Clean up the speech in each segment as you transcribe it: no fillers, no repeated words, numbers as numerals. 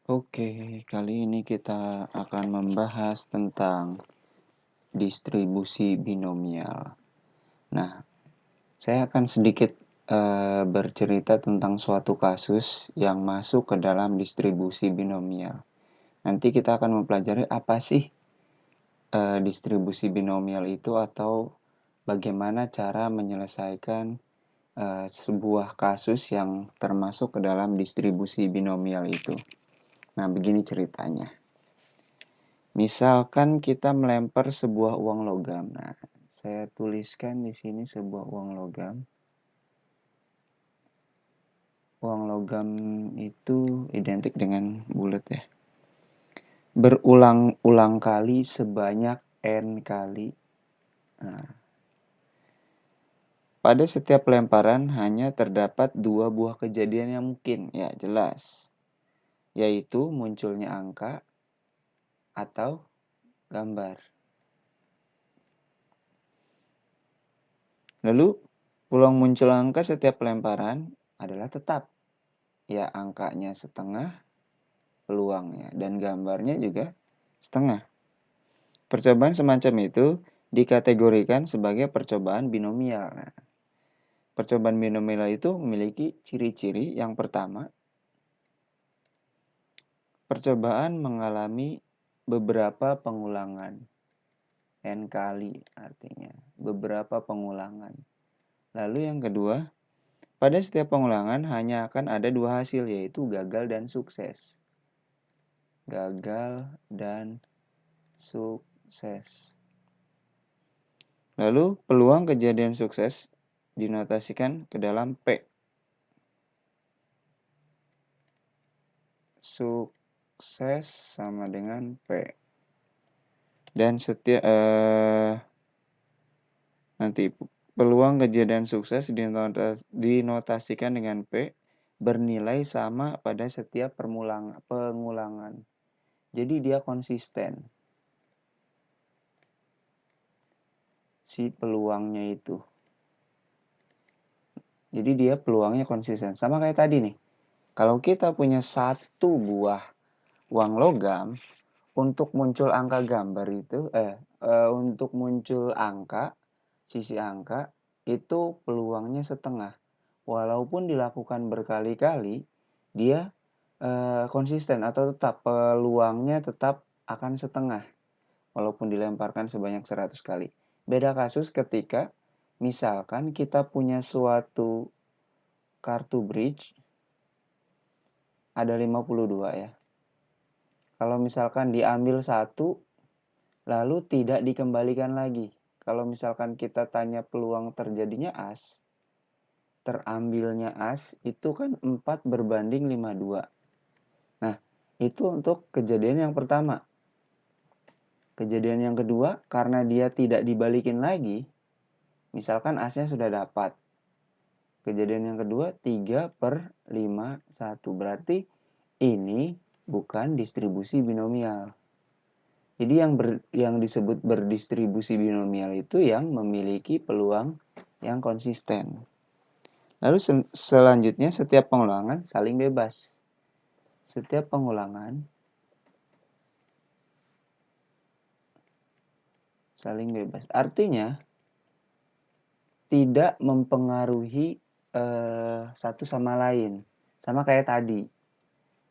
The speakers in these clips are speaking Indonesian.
Oke, kali ini kita akan membahas tentang distribusi binomial. Nah, saya akan sedikit bercerita tentang suatu kasus yang masuk ke dalam distribusi binomial. Nanti kita akan mempelajari apa sih distribusi binomial itu atau bagaimana cara menyelesaikan sebuah kasus yang termasuk ke dalam distribusi binomial itu. Nah, begini ceritanya. Misalkan kita melempar sebuah uang logam. Nah, saya tuliskan di sini sebuah uang logam. Uang logam itu identik dengan bulat ya. Berulang-ulang kali sebanyak N kali. Nah, pada setiap pelemparan hanya terdapat dua buah kejadian yang mungkin. Ya, jelas. Yaitu munculnya angka atau gambar. Lalu, peluang muncul angka setiap pelemparan adalah tetap. Ya, angkanya setengah, peluangnya, dan gambarnya juga setengah. Percobaan semacam itu dikategorikan sebagai percobaan binomial. Nah, percobaan binomial itu memiliki ciri-ciri. Yang pertama, percobaan mengalami beberapa pengulangan. N kali artinya, beberapa pengulangan. Lalu yang kedua, pada setiap pengulangan hanya akan ada dua hasil, yaitu gagal dan sukses. Gagal dan sukses. Lalu peluang kejadian sukses dinotasikan ke dalam P. Sukses sama dengan P. Dan nanti peluang kejadian sukses dinotasikan dengan P bernilai sama pada setiap pengulangan. Jadi dia konsisten. Si peluangnya itu. Jadi dia peluangnya konsisten. Sama kayak tadi nih. Kalau kita punya satu buah uang logam, untuk muncul angka gambar itu, untuk muncul angka, sisi angka, itu peluangnya setengah. Walaupun dilakukan berkali-kali, dia konsisten atau tetap peluangnya tetap akan setengah. Walaupun dilemparkan sebanyak 100 kali. Beda kasus ketika misalkan kita punya suatu kartu bridge, ada 52 ya. Kalau misalkan diambil satu, lalu tidak dikembalikan lagi. Kalau misalkan kita tanya peluang terjadinya as, terambilnya as, itu kan 4 berbanding 52. Nah, itu untuk kejadian yang pertama. Kejadian yang kedua, karena dia tidak dibalikin lagi, misalkan asnya sudah dapat. Kejadian yang kedua, 3/51. Berarti ini bukan distribusi binomial. Jadi yang disebut berdistribusi binomial itu yang memiliki peluang yang konsisten. Lalu selanjutnya setiap pengulangan saling bebas. Setiap pengulangan saling bebas. Artinya tidak mempengaruhi satu sama lain. Sama kayak tadi.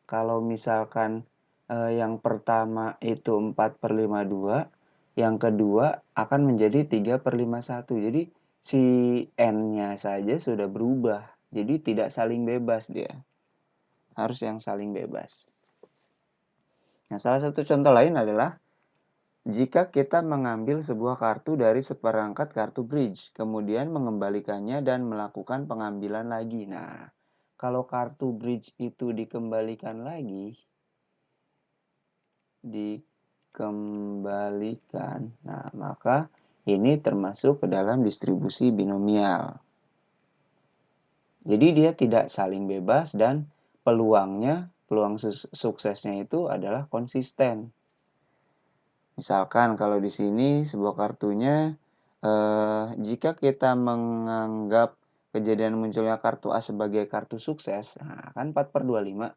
Kalau misalkan yang pertama itu 4/52, yang kedua akan menjadi 3/51. Jadi si N-nya saja sudah berubah. Jadi tidak saling bebas dia. Harus yang saling bebas. Nah, salah satu contoh lain adalah jika kita mengambil sebuah kartu dari seperangkat kartu bridge, kemudian mengembalikannya dan melakukan pengambilan lagi. Nah, kalau kartu bridge itu dikembalikan lagi, nah maka ini termasuk ke dalam distribusi binomial. Jadi dia tidak saling bebas dan peluang suksesnya itu adalah konsisten. Misalkan kalau di sini sebuah kartunya, jika kita menganggap kejadian munculnya kartu A sebagai kartu sukses, nah kan 4/25.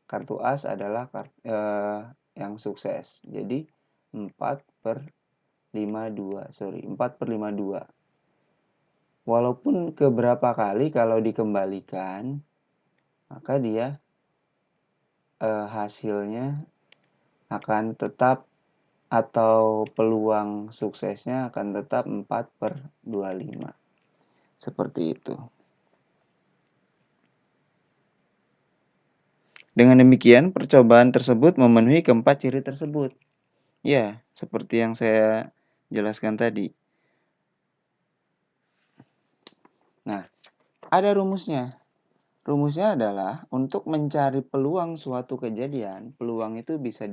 kartu as adalah yang sukses. Jadi 4/52. Walaupun keberapa kali kalau dikembalikan, maka dia hasilnya akan tetap, atau peluang suksesnya akan tetap 4/25. Seperti itu. Dengan demikian, percobaan tersebut memenuhi keempat ciri tersebut. Ya, seperti yang saya jelaskan tadi. Nah, ada rumusnya. Rumusnya adalah untuk mencari peluang suatu kejadian. Peluang itu bisa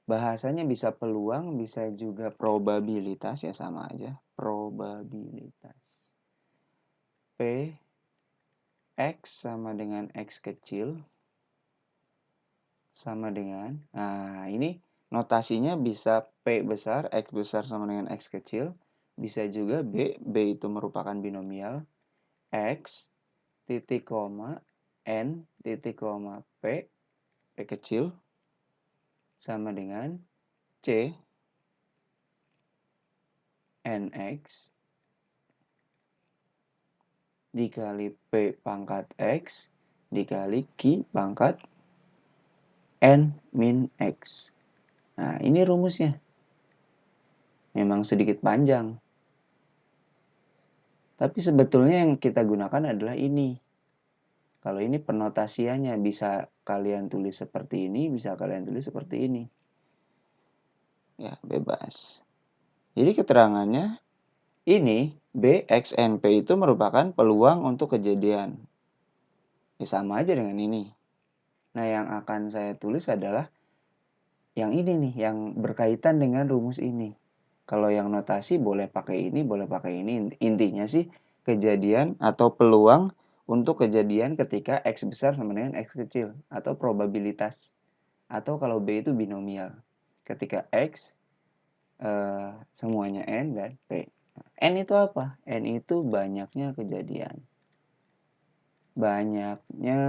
bahasanya bisa peluang, bisa juga probabilitas, ya sama aja. Probabilitas. P X sama dengan X kecil sama dengan, nah ini notasinya bisa P besar, X besar sama dengan X kecil. Bisa juga B itu merupakan binomial. X titik koma N titik koma P kecil sama dengan C NX dikali P pangkat X dikali Q pangkat N min X. Nah, ini rumusnya. Memang sedikit panjang. Tapi sebetulnya yang kita gunakan adalah ini. Kalau ini penotasiannya, bisa kalian tulis seperti ini, bisa kalian tulis seperti ini. Ya, bebas. Jadi keterangannya, ini BXNP itu merupakan peluang untuk kejadian. Ya, sama aja dengan ini. Nah, yang akan saya tulis adalah yang ini nih, yang berkaitan dengan rumus ini. Kalau yang notasi boleh pakai ini, boleh pakai ini. Intinya sih kejadian atau peluang untuk kejadian ketika X besar sama dengan X kecil. Atau probabilitas. Atau kalau B itu binomial. Ketika X semuanya N dan P. N itu apa? N itu banyaknya kejadian. Banyaknya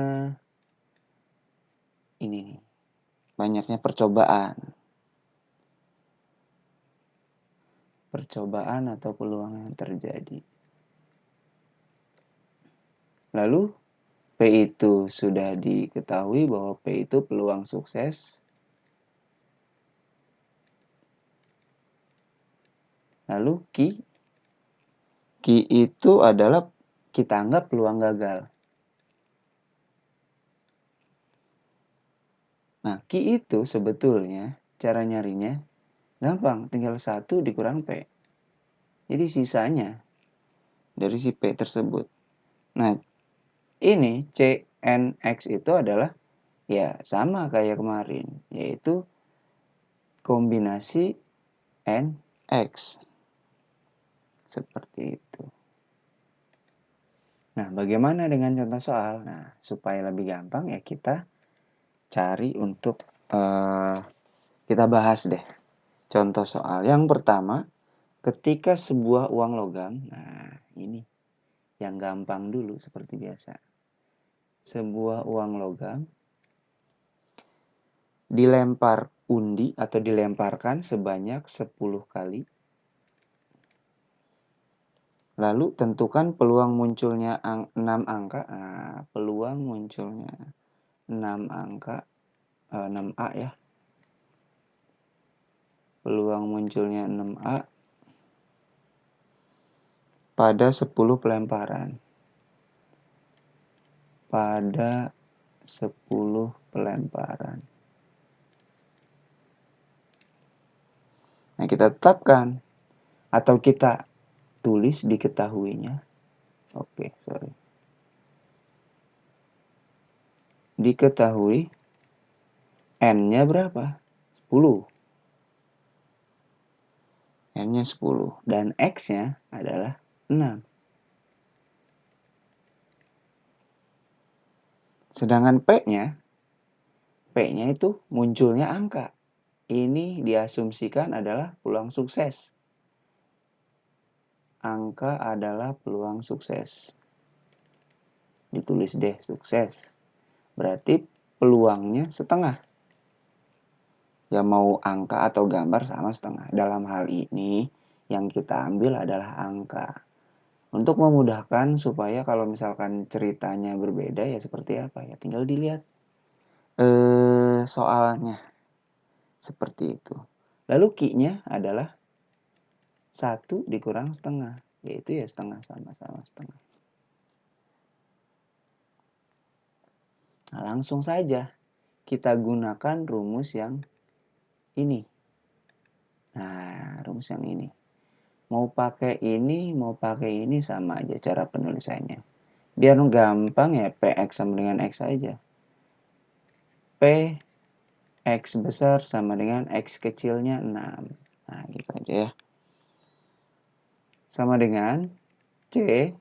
ini nih. Banyaknya percobaan. Percobaan atau peluang yang terjadi. Lalu P itu sudah diketahui bahwa P itu peluang sukses. Lalu Q itu adalah kita anggap peluang gagal. Nah, Q itu sebetulnya cara nyarinya gampang, tinggal 1 dikurang P. Jadi sisanya dari si P tersebut. Nah, ini CNX itu adalah ya sama kayak kemarin, yaitu kombinasi NX. Seperti itu. Nah, bagaimana dengan contoh soal? Nah, supaya lebih gampang ya kita cari untuk kita bahas deh contoh soal. Yang pertama, ketika sebuah uang logam, nah ini yang gampang dulu seperti biasa. Sebuah uang logam dilempar undi atau dilemparkan sebanyak 10 kali. Lalu tentukan peluang munculnya 6 angka. Nah, peluang munculnya 6 angka 6A ya. Peluang munculnya 6A pada 10 pelemparan. Pada 10 pelemparan. Nah, kita tetapkan atau kita tulis diketahuinya. Diketahui N-nya berapa? 10. N-nya 10 dan X-nya adalah 6. Sedangkan P-nya itu munculnya angka. Ini diasumsikan adalah peluang sukses. Angka adalah peluang sukses. Ditulis deh sukses. Berarti peluangnya setengah. Ya mau angka atau gambar sama setengah. Dalam hal ini yang kita ambil adalah angka. Untuk memudahkan supaya kalau misalkan ceritanya berbeda ya seperti apa ya tinggal dilihat soalnya seperti itu. Lalu Q-nya adalah 1 dikurang setengah, yaitu ya setengah sama-sama setengah. Nah, langsung saja kita gunakan rumus yang ini. Nah, rumus yang ini. Mau pakai ini sama aja cara penulisannya. Biar gampang ya PX sama dengan X saja. P X besar sama dengan X kecilnya 6. Nah, gitu aja ya. Sama dengan C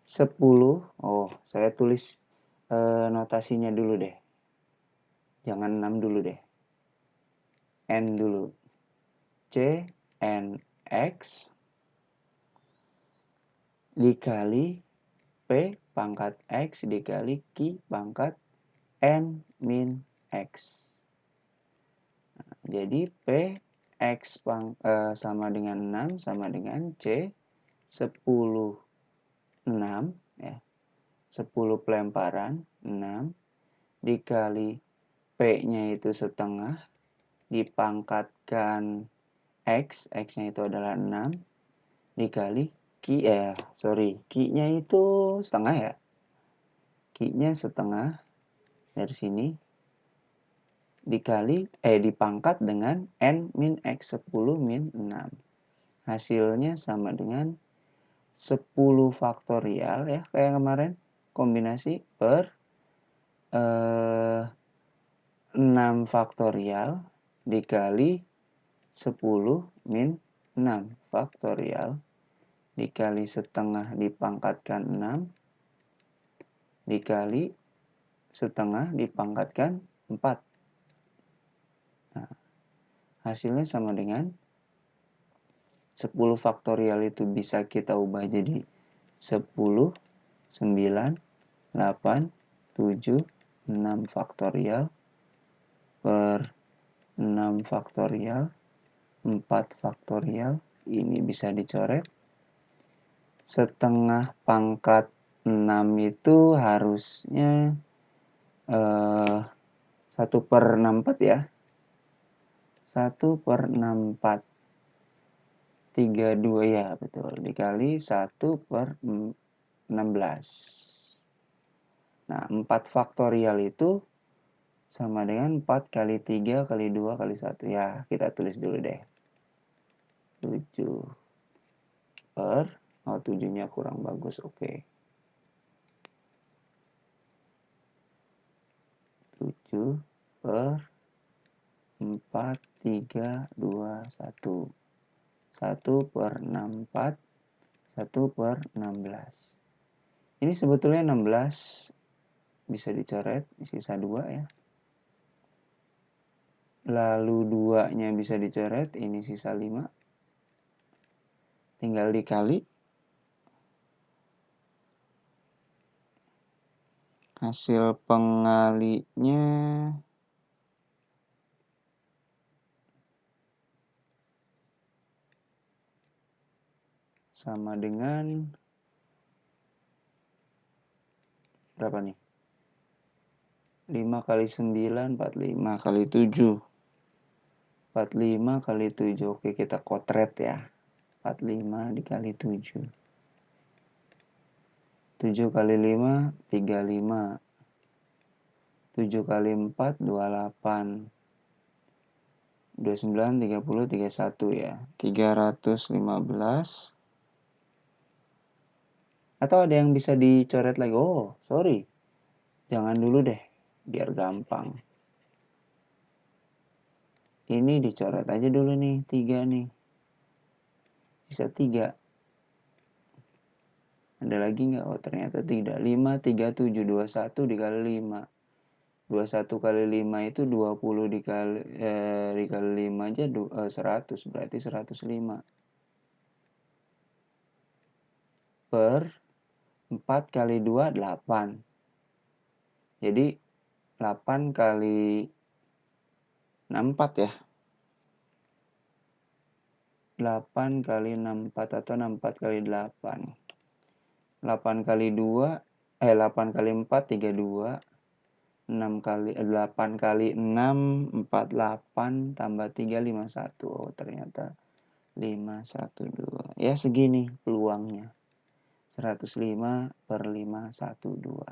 10. Oh, saya tulis notasinya dulu deh. Jangan 6 dulu deh. N dulu. C N X dikali P pangkat X dikali Q pangkat N min X. Nah, jadi P X sama dengan 6 sama dengan C 10 6 ya. 10 pelemparan 6 dikali P-nya itu setengah dipangkatkan X, X-nya itu adalah 6 dikali Q-nya itu setengah ya. Q-nya setengah dari sini dipangkat dengan N min X 10 min 6. Hasilnya sama dengan 10 faktorial ya kayak kemarin kombinasi per 6 faktorial dikali 10 min 6 faktorial dikali setengah dipangkatkan 6 dikali setengah dipangkatkan 4. Nah, hasilnya sama dengan 10 faktorial itu bisa kita ubah jadi 10, 9, 8, 7, 6 faktorial per 6 faktorial 4 faktorial ini bisa dicoret. Setengah pangkat 6 itu harusnya 1/64 ya. 1/64 32 ya betul dikali 1/16. Nah 4 faktorial itu sama dengan 4 kali 3 kali 2 kali 1 ya kita tulis dulu deh 7 per 7 nya kurang bagus oke 7 per 4 3 2 1 1/64 1/16 ini sebetulnya 16 bisa dicoret sisa 2 ya lalu 2 nya bisa dicoret ini sisa 5 tinggal dikali hasil pengalinya sama dengan berapa nih 5 kali 9 45 kali 7 45 kali 7 oke kita kotret ya 45 dikali 7 7 kali 5 35 7 kali 4 28 29 30 31 ya 315 atau ada yang bisa dicoret lagi oh sorry jangan dulu deh biar gampang ini dicoret aja dulu nih 3 nih sisa 3 ada lagi nggak oh ternyata tidak 5 3 7 21 dikali 5 21 kali 5 itu 20 dikali 5 aja 100 berarti 105 per 4 kali 2 8 jadi 8 kali 64 ya. 8 kali 64 atau 64 kali 8. 8 kali 2, 8 kali 4, 32. 8 kali 6, 48, tambah 3, 51. Oh, ternyata 512. Ya, segini peluangnya. 105/512.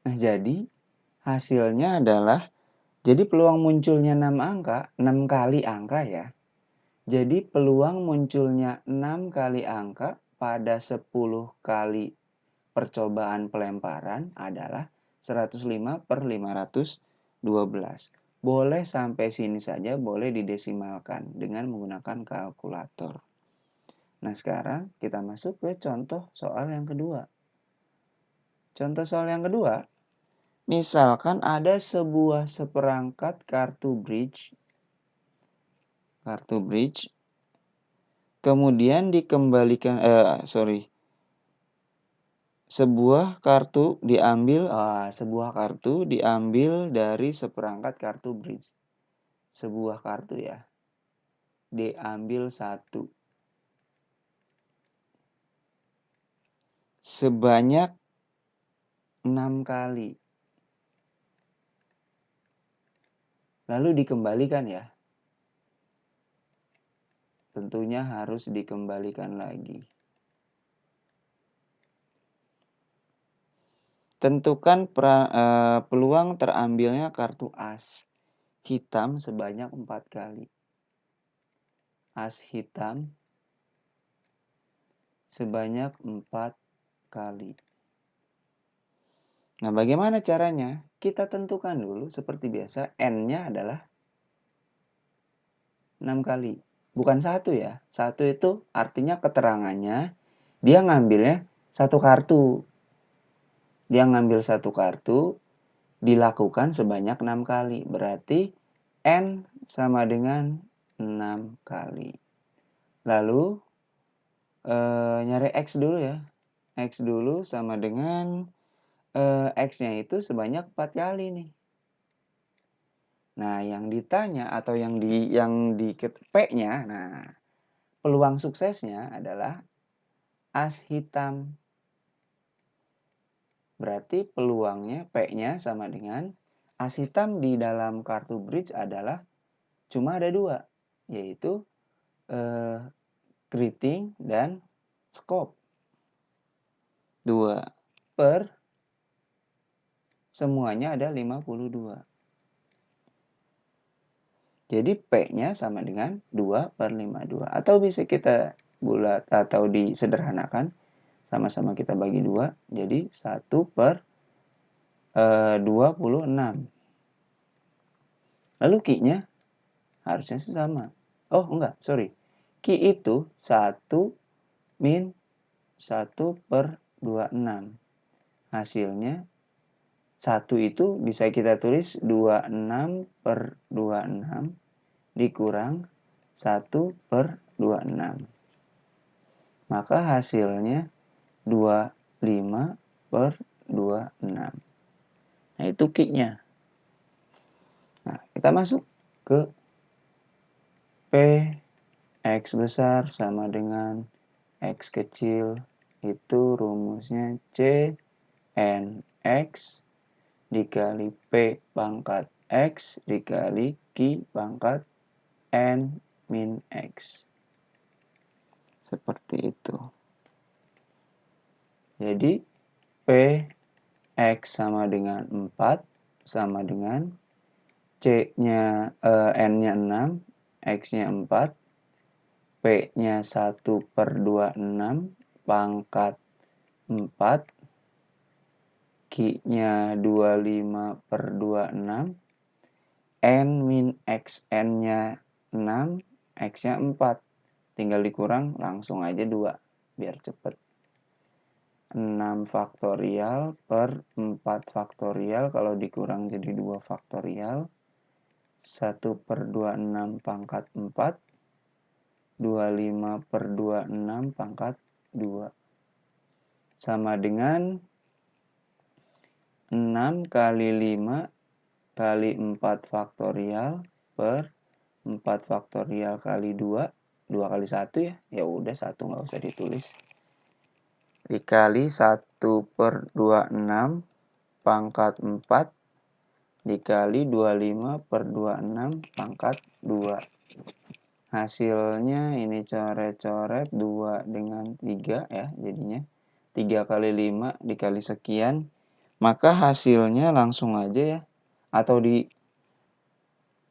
Nah, jadi hasilnya adalah, jadi peluang munculnya 6 angka, 6 kali angka ya. Jadi peluang munculnya 6 kali angka pada 10 kali percobaan pelemparan adalah 105/512. Boleh sampai sini saja, boleh didesimalkan dengan menggunakan kalkulator. Nah, sekarang kita masuk ke contoh soal yang kedua. Contoh soal yang kedua, misalkan ada sebuah seperangkat kartu bridge, kemudian dikembalikan, sebuah kartu diambil dari seperangkat kartu bridge. Sebuah kartu ya, diambil 1 sebanyak 6 kali. Lalu dikembalikan ya. Tentunya harus dikembalikan lagi. Tentukan peluang terambilnya kartu as hitam sebanyak 4 kali. As hitam sebanyak 4 kali. Nah, bagaimana caranya? Kita tentukan dulu seperti biasa, N-nya adalah 6 kali. Bukan 1 ya. 1 itu artinya keterangannya, dia ngambilnya 1 kartu. Dia ngambil 1 kartu, dilakukan sebanyak 6 kali. Berarti N sama dengan 6 kali. Lalu, nyari X dulu ya. X dulu sama dengan, X-nya itu sebanyak 4 kali nih. Nah, yang ditanya atau yang di P-nya, nah, peluang suksesnya adalah as hitam. Berarti peluangnya P-nya sama dengan as hitam di dalam kartu bridge adalah cuma ada 2, yaitu keriting dan skop. 2 per semuanya ada 52. Jadi P-nya sama dengan 2/52. Atau bisa kita bulat atau disederhanakan. Sama-sama kita bagi 2. Jadi 1/26. Lalu Q-nya harusnya sama. Oh enggak, sorry. Q itu 1 min 1/26. Hasilnya 1 itu bisa kita tulis 26/26 dikurang 1/26. Maka hasilnya 25/26. Nah, itu Q-nya. Nah, kita masuk ke P X besar sama dengan X kecil. Itu rumusnya C N X dikali P pangkat X dikali Q pangkat N min X. Seperti itu. Jadi P X sama dengan 4 sama dengan C-nya N-nya 6, X-nya 4, P-nya 1/26 pangkat 4, Q-nya 25/26, N min X, N-nya 6, X-nya 4. Tinggal dikurang, langsung aja 2, biar cepet. 6 faktorial per 4 faktorial, kalau dikurang jadi 2 faktorial. 1/26 pangkat 4, 25/26 pangkat 2. Sama dengan 6 kali 5 kali 4 faktorial per 4 faktorial kali 2. 2 kali 1 ya. Ya udah 1 nggak usah ditulis. Dikali 1/26 pangkat 4 dikali 25 per 26 pangkat 2. Hasilnya ini coret-coret 2 dengan 3 ya jadinya. 3 kali 5 dikali sekian. Maka hasilnya langsung aja ya. Atau di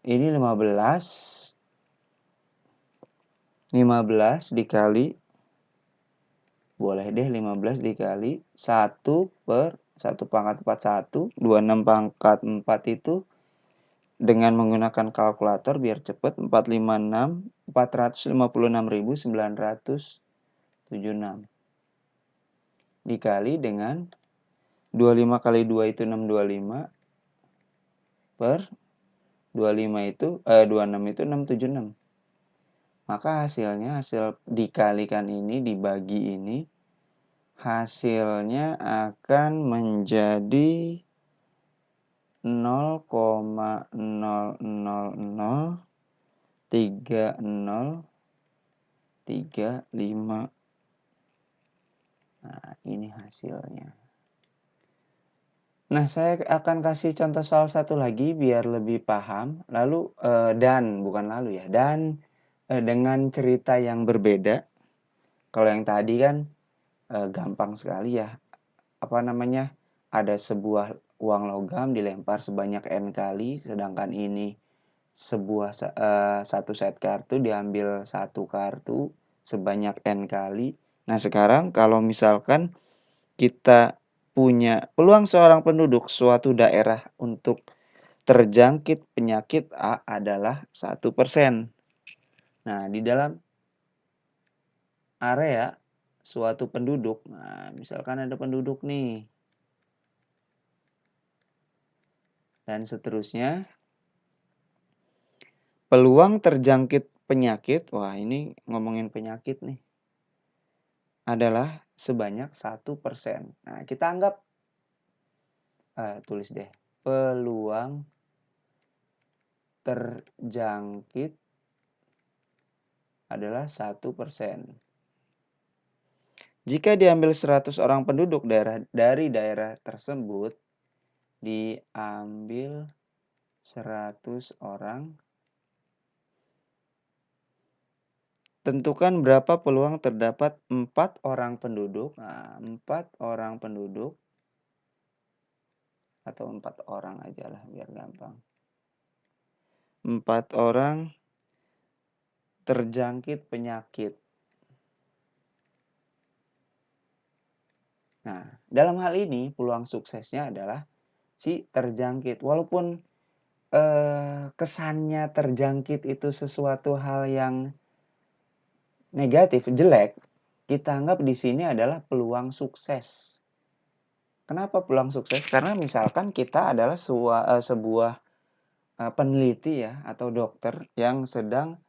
ini 15 dikali, boleh deh 15 dikali 1 per 1 pangkat 4 1, 26 pangkat 4 itu dengan menggunakan kalkulator biar cepet 456.976 dikali dengan 25 kali 2 itu 625 per 26 itu 676. Maka hasilnya, hasil dikalikan ini dibagi ini, hasilnya akan menjadi 0,0003035. Nah, ini hasilnya. Nah, saya akan kasih contoh soal satu lagi biar lebih paham. Lalu dengan cerita yang berbeda. Kalau yang tadi kan gampang sekali ya. Apa namanya? Ada sebuah uang logam dilempar sebanyak N kali, sedangkan ini satu set kartu diambil satu kartu sebanyak N kali. Nah, sekarang kalau misalkan kita punya peluang seorang penduduk suatu daerah untuk terjangkit penyakit A adalah 1%. Nah, di dalam area suatu penduduk, nah misalkan ada penduduk nih, dan seterusnya, peluang terjangkit penyakit, wah ini ngomongin penyakit nih, adalah sebanyak 1%. Nah, kita anggap, tulis deh, peluang terjangkit adalah 1%. Jika diambil 100 orang penduduk dari daerah tersebut, diambil 100 orang, tentukan berapa peluang terdapat 4 orang penduduk. Nah, 4 orang penduduk, atau 4 orang aja lah biar gampang. 4 orang terjangkit penyakit. Nah, dalam hal ini peluang suksesnya adalah si terjangkit. Walaupun kesannya terjangkit itu sesuatu hal yang negatif, jelek, kita anggap di sini adalah peluang sukses. Kenapa peluang sukses? Karena misalkan kita adalah sebuah peneliti ya atau dokter yang sedang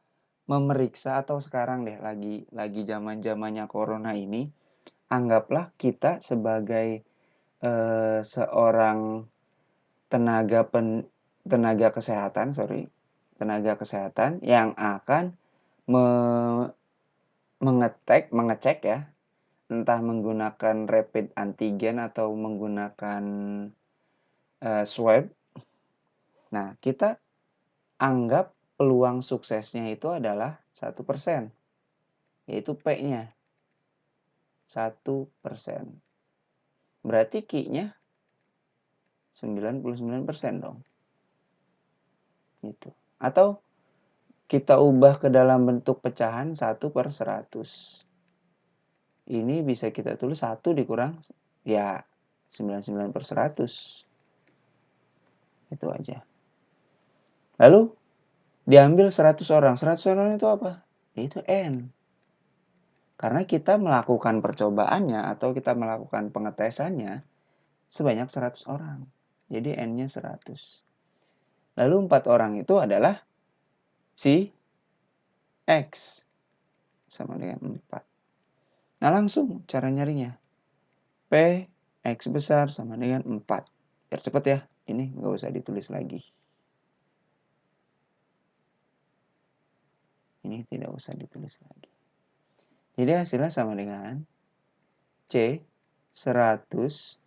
memeriksa, atau sekarang deh lagi zaman-zamannya corona ini, anggaplah kita sebagai seorang tenaga kesehatan yang akan mengecek ya, entah menggunakan rapid antigen atau menggunakan swab. Nah, kita anggap peluang suksesnya itu adalah 1%, yaitu P-nya 1%. Berarti Q-nya 99% dong. Gitu. Atau kita ubah ke dalam bentuk pecahan 1/100. Ini bisa kita tulis 1 dikurang ya 99/100. Itu aja. Lalu diambil 100 orang. 100 orang itu apa? Itu N. Karena kita melakukan percobaannya atau kita melakukan pengetesannya sebanyak 100 orang. Jadi N-nya 100. Lalu 4 orang itu adalah si X sama dengan 4. Nah, langsung cara nyarinya. P X besar sama dengan 4. Biar cepet ya. Ini nggak usah ditulis lagi. Ini tidak usah ditulis lagi. Jadi hasilnya sama dengan C 104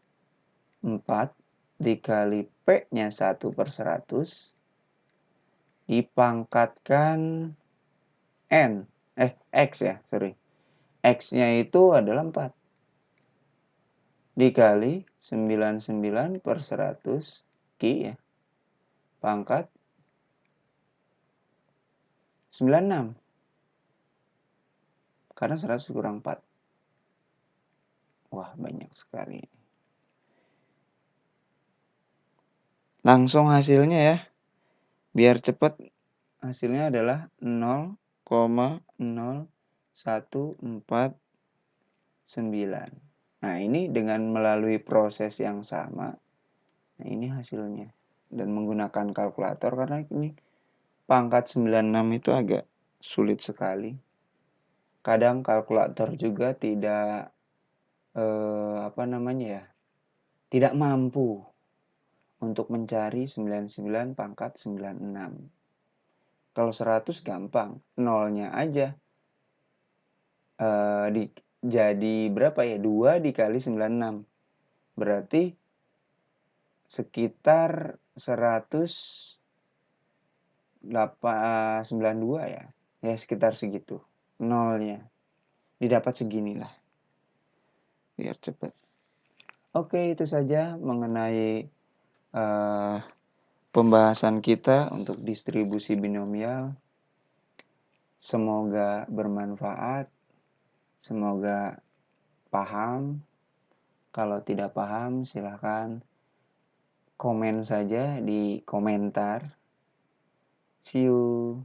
dikali P-nya 1/100 dipangkatkan N. X ya, sorry. X-nya itu adalah 4. Dikali 99/100 Q ya. Pangkat 96. Karena 100 kurang 4. Wah, banyak sekali. Langsung hasilnya ya. Biar cepat, hasilnya adalah 0,0149. Nah, ini dengan melalui proses yang sama. Nah, ini hasilnya. Dan menggunakan kalkulator karena ini pangkat 96 itu agak sulit sekali. Kadang kalkulator juga tidak tidak mampu untuk mencari 99 pangkat 96. Kalau 100 gampang, nolnya aja. Jadi berapa ya? 2 dikali 96. Berarti sekitar 192 ya. Ya sekitar segitu. Nolnya. Didapat seginilah. Biar cepat. Oke, itu saja mengenai pembahasan kita untuk distribusi binomial. Semoga bermanfaat. Semoga paham. Kalau tidak paham, silahkan komen saja di komentar. See you.